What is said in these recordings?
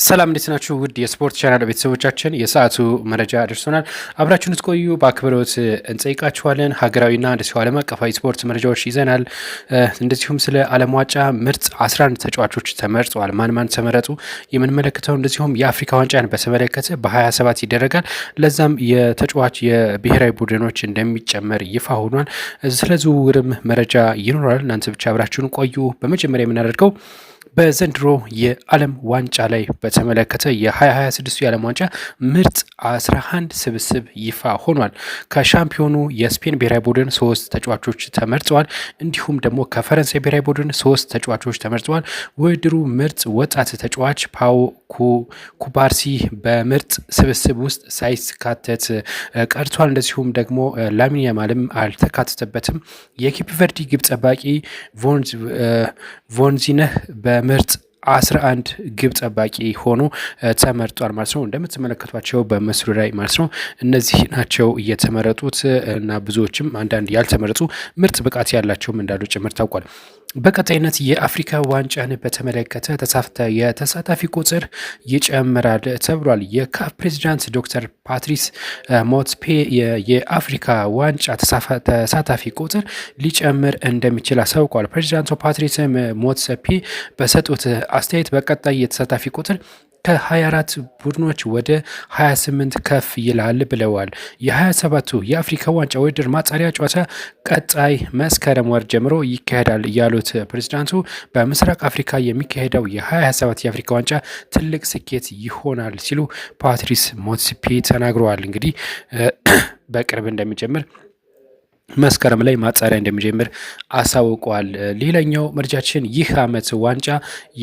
ሰላም እንዴት ናችሁ? ውድ የስፖርት ቻናል ቤተሰቦቻችን የሰዓቱ መረጃ ደርሶናል። አብራችሁን ትቆዩ በአክብሮት እንጠይቃችኋለን። ሀገራዊና እንደዚሁ ዓለም አቀፋዊ ስፖርት መረጃዎች ይዘናል። እንደዚሁም ስለ ዓለም ዋንጫ ምርጥ 11 ተጫዋቾች ተመርጠዋል። ማን ማን ተመረጡ የምንመለከተው፣ እንደዚሁም የአፍሪካ ዋንጫን በተመለከተ በ27 ይደረጋል። ለዛም የተጫዋች የብሔራዊ ቡድኖች እንደሚጨመር ይፋ ሆኗል። ስለ ዝውውርም መረጃ ይኖራል። እናንተ ብቻ አብራችሁን ቆዩ። በመጀመሪያ የምናደርገው በዘንድሮ የዓለም ዋንጫ ላይ በተመለከተ የ2026 የዓለም ዋንጫ ምርጥ 11 ስብስብ ይፋ ሆኗል። ከሻምፒዮኑ የስፔን ብሔራዊ ቡድን 3 ተጫዋቾች ተመርጠዋል። እንዲሁም ደግሞ ከፈረንሳይ ብሔራዊ ቡድን 3 ተጫዋቾች ተመርጠዋል። ውድድሩ ምርጥ ወጣት ተጫዋች ፓው ኩባርሲ በምርጥ ስብስብ ውስጥ ሳይካተት ቀርቷል። እንደዚሁም ደግሞ ላሚን ያማልም አልተካተተበትም። የኬፕ ቨርዲ ግብ ጠባቂ ቮንዚነህ በምርጥ 11 ግብ ጠባቂ ሆኖ ተመርጧል ማለት ነው። እንደምትመለከቷቸው በምስሉ ላይ ማለት ነው እነዚህ ናቸው እየተመረጡት እና ብዙዎችም አንዳንድ ያልተመረጡ ምርጥ ብቃት ያላቸውም እንዳሉ ጭምር ታውቋል። በቀጣይነት የአፍሪካ ዋንጫን በተመለከተ የተሳታፊ ቁጥር ይጨምራል ተብሏል። የካፍ ፕሬዚዳንት ዶክተር ፓትሪስ ሞትፔ የአፍሪካ ዋንጫ ተሳታፊ ቁጥር ሊጨምር እንደሚችል አሳውቋል። ፕሬዚዳንቱ ፓትሪስ ሞትሰፔ በሰጡት አስተያየት በቀጣይ የተሳታፊ ቁጥር ከ24 ቡድኖች ወደ 28 ከፍ ይላል ብለዋል። የ27ቱ የአፍሪካ ዋንጫ ውድድር ማጣሪያ ጨዋታ ቀጣይ መስከረም ወር ጀምሮ ይካሄዳል ያሉት ፕሬዝዳንቱ በምስራቅ አፍሪካ የሚካሄደው የ27 የአፍሪካ ዋንጫ ትልቅ ስኬት ይሆናል ሲሉ ፓትሪስ ሞትሲፔ ተናግረዋል። እንግዲህ በቅርብ እንደሚጀምር መስከረም ላይ ማጣሪያ እንደሚጀምር አሳውቀዋል። ሌላኛው መረጃችን ይህ ዓመት ዋንጫ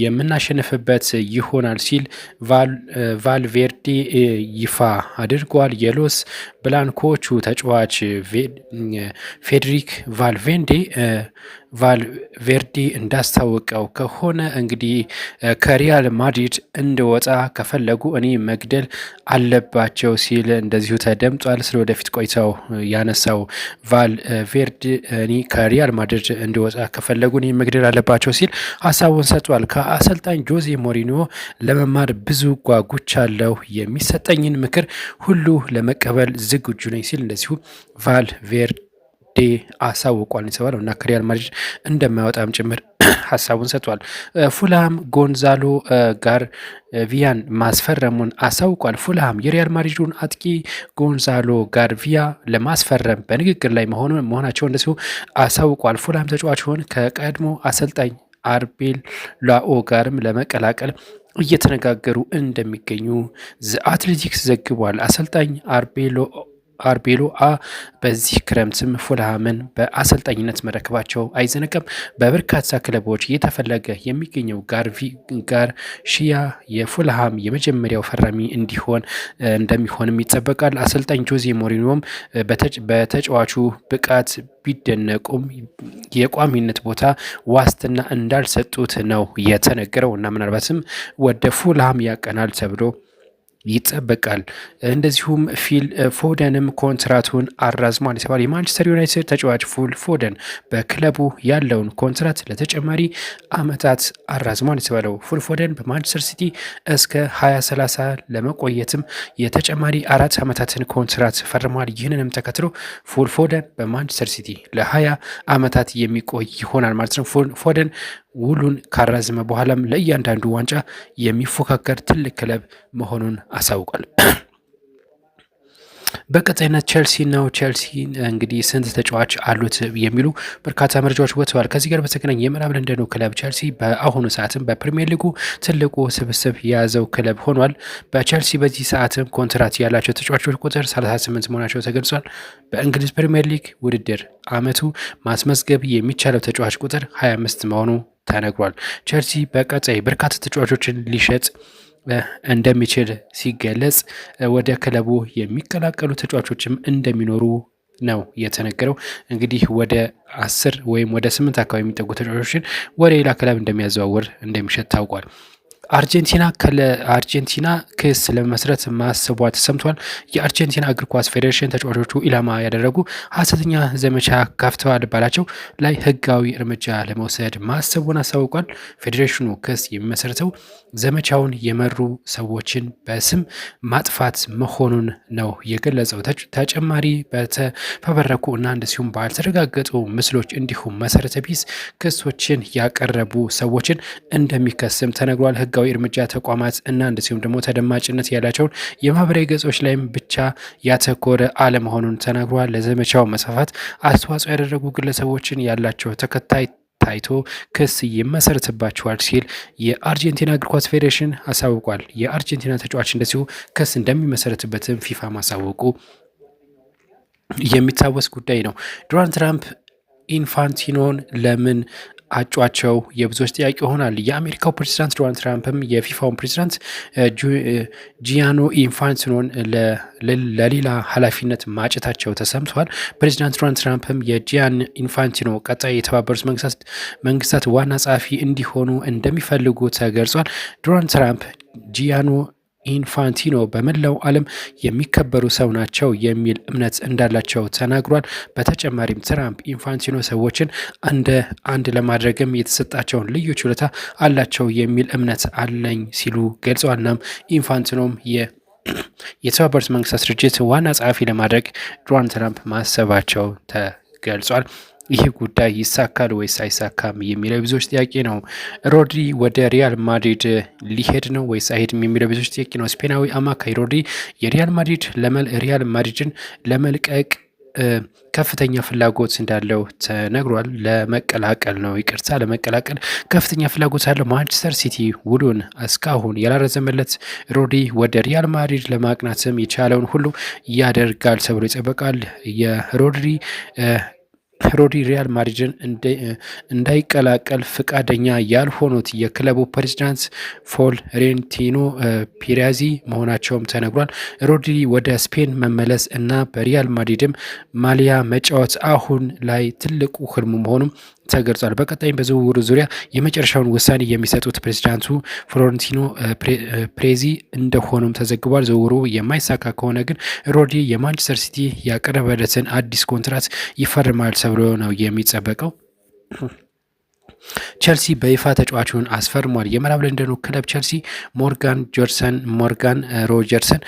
የምናሸንፍበት ይሆናል ሲል ቫልቬርዴ ይፋ አድርጓል። የሎስ ብላንኮቹ ተጫዋች ፌዴሪክ ቫልቬርዴ እንዳስታወቀው ከሆነ እንግዲህ ከሪያል ማድሪድ እንድወጣ ከፈለጉ እኔ መግደል አለባቸው ሲል እንደዚሁ ተደምጧል። ስለ ወደፊት ቆይታው ያነሳው ቫልቬርዴ እኔ ከሪያል ማድሪድ እንድወጣ ከፈለጉ እኔ መግደል አለባቸው ሲል ሀሳቡን ሰጥቷል። ከአሰልጣኝ ጆዜ ሞሪኒዮ ለመማር ብዙ ጓጉቻለሁ፣ የሚሰጠኝን ምክር ሁሉ ለመቀበል ዝግጁ ነኝ ሲል እንደዚሁ ቫልቬርዴ አሳውቋል የተባለው እና ከሪያል ማድሪድ እንደማይወጣም ጭምር ሀሳቡን ሰጥቷል። ፉልሃም ጎንዛሎ ጋርቪያን ማስፈረሙን አሳውቋል። ፉልሃም የሪያል ማድሪዱን አጥቂ ጎንዛሎ ጋርቪያ ለማስፈረም በንግግር ላይ መሆናቸው እንደዚሁ አሳውቋል። ፉልሃም ተጫዋቹን ከቀድሞ አሰልጣኝ አርቤል ላኦ ጋርም ለመቀላቀል እየተነጋገሩ እንደሚገኙ ዘ አትሌቲክስ ዘግቧል። አሰልጣኝ አርቤሎ በዚህ ክረምትም ፉልሃምን በአሰልጣኝነት መረከባቸው አይዘነጋም። በበርካታ ክለቦች እየተፈለገ የሚገኘው ጋርሺያ የፉልሃም የመጀመሪያው ፈራሚ እንደሚሆንም ይጠበቃል። አሰልጣኝ ጆዜ ሞሪኒዮም በተጫዋቹ ብቃት ቢደነቁም የቋሚነት ቦታ ዋስትና እንዳልሰጡት ነው የተነገረው እና ምናልባትም ወደ ፉልሃም ያቀናል ተብሎ ይጠበቃል። እንደዚሁም ፊል ፎደንም ኮንትራቱን አራዝሟል የተባለ የማንቸስተር ዩናይትድ ተጫዋች ፊል ፎደን በክለቡ ያለውን ኮንትራት ለተጨማሪ ዓመታት አራዝሟል የተባለው ፊል ፎደን በማንቸስተር ሲቲ እስከ 2030 ለመቆየትም የተጨማሪ 4 ዓመታትን ኮንትራት ፈርሟል። ይህንንም ተከትሎ ፊል ፎደን በማንቸስተር ሲቲ ለ20 ዓመታት የሚቆይ ይሆናል ማለት ነው። ፊል ፎደን ውሉን ካራዝመ በኋላም ለእያንዳንዱ ዋንጫ የሚፎካከር ትልቅ ክለብ መሆኑን አሳውቋል። በቀጣይነት ቼልሲ ነው። ቼልሲ እንግዲህ ስንት ተጫዋች አሉት የሚሉ በርካታ መረጃዎች ወጥተዋል። ከዚህ ጋር በተገናኘ የምዕራብ ለንደኑ ክለብ ቼልሲ በአሁኑ ሰዓትም በፕሪሚየር ሊጉ ትልቁ ስብስብ የያዘው ክለብ ሆኗል። በቼልሲ በዚህ ሰዓትም ኮንትራት ያላቸው ተጫዋቾች ቁጥር 38 መሆናቸው ተገልጿል። በእንግሊዝ ፕሪሚየር ሊግ ውድድር ዓመቱ ማስመዝገብ የሚቻለው ተጫዋች ቁጥር 25 መሆኑ ተነግሯል። ቼልሲ በቀጣይ በርካታ ተጫዋቾችን ሊሸጥ እንደሚችል ሲገለጽ ወደ ክለቡ የሚቀላቀሉ ተጫዋቾችም እንደሚኖሩ ነው የተነገረው። እንግዲህ ወደ 10 ወይም ወደ 8 አካባቢ የሚጠጉ ተጫዋቾችን ወደ ሌላ ክለብ እንደሚያዘዋውር እንደሚሸጥ ታውቋል። አርጀንቲና ክስ ለመመስረት ማሰቧ ተሰምቷል። የአርጀንቲና እግር ኳስ ፌዴሬሽን ተጫዋቾቹ ኢላማ ያደረጉ ሀሰተኛ ዘመቻ ከፍተዋል ባላቸው ላይ ህጋዊ እርምጃ ለመውሰድ ማሰቡን አሳውቋል። ፌዴሬሽኑ ክስ የሚመሰረተው ዘመቻውን የመሩ ሰዎችን በስም ማጥፋት መሆኑን ነው የገለጸው። ተጨማሪ በተፈበረኩ እና እንደዚሁም ባልተረጋገጡ ምስሎች እንዲሁም መሰረተ ቢስ ክሶችን ያቀረቡ ሰዎችን እንደሚከስም ተነግሯል። ህጋዊ እርምጃ ተቋማት እና እንደዚሁም ደግሞ ተደማጭነት ያላቸውን የማህበራዊ ገጾች ላይም ብቻ ያተኮረ አለመሆኑን ተናግሯል። ለዘመቻው መስፋፋት አስተዋጽኦ ያደረጉ ግለሰቦችን ያላቸው ተከታይ ታይቶ ክስ ይመሰረትባቸዋል ሲል የአርጀንቲና እግር ኳስ ፌዴሬሽን አሳውቋል። የአርጀንቲና ተጫዋች እንደዚሁ ክስ እንደሚመሰረትበትም ፊፋ ማሳወቁ የሚታወስ ጉዳይ ነው። ዶናልድ ትራምፕ ኢንፋንቲኖን ለምን አጯቸው የብዙዎች ጥያቄ ይሆናል። የአሜሪካው ፕሬዚዳንት ዶናልድ ትራምፕም የፊፋውን ፕሬዚዳንት ጂያኖ ኢንፋንቲኖን ለሌላ ኃላፊነት ማጨታቸው ተሰምተዋል። ፕሬዚዳንት ዶናልድ ትራምፕም የጂያን ኢንፋንቲኖ ቀጣይ የተባበሩት መንግስታት ዋና ጸሐፊ እንዲሆኑ እንደሚፈልጉ ተገልጿል። ዶናልድ ትራምፕ ጂያኖ ኢንፋንቲኖ በመላው ዓለም የሚከበሩ ሰው ናቸው የሚል እምነት እንዳላቸው ተናግሯል። በተጨማሪም ትራምፕ ኢንፋንቲኖ ሰዎችን እንደ አንድ ለማድረግም የተሰጣቸውን ልዩ ችሎታ አላቸው የሚል እምነት አለኝ ሲሉ ገልጸዋል። እናም ኢንፋንቲኖም የተባበሩት መንግስታት ድርጅት ዋና ጸሐፊ ለማድረግ ዶናልድ ትራምፕ ማሰባቸው ተገልጿል። ይህ ጉዳይ ይሳካል ወይስ አይሳካም የሚለው ብዙዎች ጥያቄ ነው። ሮድሪ ወደ ሪያል ማድሪድ ሊሄድ ነው ወይስ አይሄድም የሚለው ብዙዎች ጥያቄ ነው። ስፔናዊ አማካይ ሮድሪ ሪያል ማድሪድን ለመልቀቅ ከፍተኛ ፍላጎት እንዳለው ተነግሯል። ለመቀላቀል ከፍተኛ ፍላጎት አለው። ማንቸስተር ሲቲ ውሉን እስካሁን ያላረዘመለት ሮድሪ ወደ ሪያል ማድሪድ ለማቅናትም የቻለውን ሁሉ ያደርጋል ተብሎ ይጠበቃል። ሮድሪ ሪያል ማድሪድን እንዳይቀላቀል ፍቃደኛ ያልሆኑት የክለቡ ፕሬዚዳንት ፍሎሬንቲኖ ፔሬዝ መሆናቸውም ተነግሯል። ሮድሪ ወደ ስፔን መመለስ እና በሪያል ማድሪድም ማሊያ መጫወት አሁን ላይ ትልቁ ህልሙ መሆኑም ተገልጿል። በቀጣይም በዝውውሩ ዙሪያ የመጨረሻውን ውሳኔ የሚሰጡት ፕሬዚዳንቱ ፍሎሬንቲኖ ፔሬዝ እንደሆኑም ተዘግቧል። ዝውውሩ የማይሳካ ከሆነ ግን ሮድሪ የማንቸስተር ሲቲ ያቀረበለትን አዲስ ኮንትራት ይፈርማል ተብሎ ነው የሚጠበቀው። ቸልሲ በይፋ ተጫዋቹን አስፈርሟል። የምዕራብ ለንደኑ ክለብ ቸልሲ ሞርጋን ሮጀርስን